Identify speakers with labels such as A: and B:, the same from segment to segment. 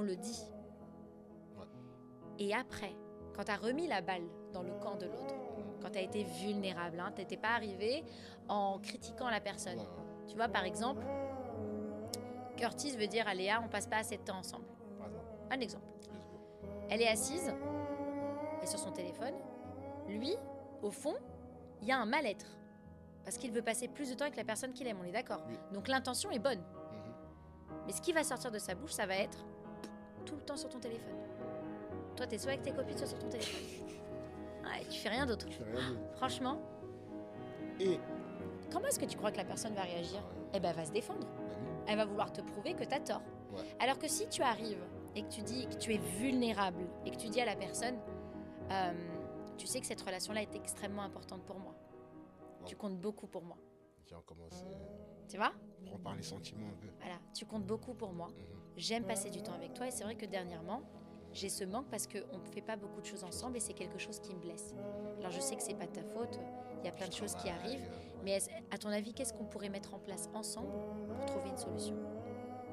A: le dit.
B: Ouais.
A: Et après, quand tu as remis la balle dans le camp de l'autre, quand tu as été vulnérable, hein, tu n'étais pas arrivé en critiquant la personne.
B: Ouais, ouais.
A: Tu vois, par exemple, Curtis veut dire à Léa, on passe pas assez de temps ensemble.
B: Par exemple,
A: Un exemple.
B: let's go.
A: Elle est assise, elle est sur son téléphone. Lui, au fond, il y a un mal-être. Parce qu'il veut passer plus de temps avec la personne qu'il aime, on est d'accord.
B: Oui.
A: Donc l'intention est bonne.
B: Mhm.
A: Mais ce qui va sortir de sa bouche, ça va être tout le temps sur ton téléphone. Toi, t'es soit avec tes copines, soit sur ton téléphone. Ouais, tu fais rien d'autre.
B: Je fais rien d'autre.
A: Franchement,
B: Et
A: comment est-ce que tu crois que la personne va réagir? Eh ben, elle va se défendre.
B: bah oui.
A: Elle va vouloir te prouver que t'as tort.
B: Ouais.
A: Alors que si tu arrives et que tu dis que tu es vulnérable et que tu dis à la personne, tu sais que cette relation-là est extrêmement importante pour moi.
B: Ouais.
A: Tu comptes beaucoup pour moi.
B: Tiens, on commence
A: Tu vois?
B: prendre par les sentiments un peu.
A: Voilà, tu comptes beaucoup pour moi.
B: Mhm.
A: J'aime passer du temps avec toi et c'est vrai que dernièrement, j'ai ce manque parce qu'on ne fait pas beaucoup de choses ensemble et c'est quelque chose qui me blesse. Alors je sais que c'est pas de ta faute, il y a plein de choses qui
B: Travail,
A: arrivent,
B: ouais.
A: mais à ton avis, qu'est-ce qu'on pourrait mettre en place ensemble pour trouver une solution?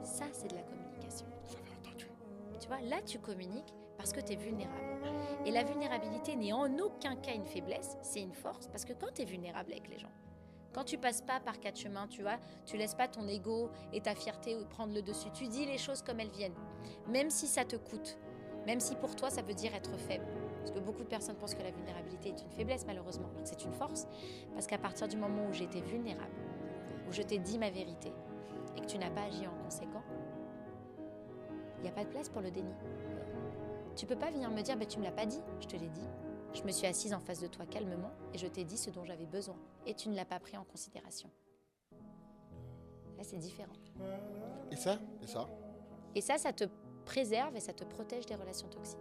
A: Ça, c'est de la communication.
B: Ça fait entendu.
A: Tu vois, là, tu communiques parce que tu es vulnérable. Et la vulnérabilité n'est en aucun cas une faiblesse, c'est une force parce que quand tu es vulnérable avec les gens, quand tu passes pas par quatre chemins, tu vois, tu laisses pas ton ego et ta fierté prendre le dessus. Tu dis les choses comme elles viennent, même si ça te coûte, même si pour toi ça veut dire être faible. Parce que beaucoup de personnes pensent que la vulnérabilité est une faiblesse malheureusement, alors que c'est une force. Parce qu'à partir du moment où j'étais vulnérable, où je t'ai dit ma vérité et que tu n'as pas agi en conséquent, il n'y a pas de place pour le déni. Tu peux pas venir me dire, tu me l'as pas dit, je te l'ai dit. Je me suis assise en face de toi calmement et je t'ai dit ce dont j'avais besoin. Et tu ne l'as pas pris en considération. Là, c'est différent.
B: Et ça? Et ça?
A: Et ça te préserve et ça te protège des relations toxiques.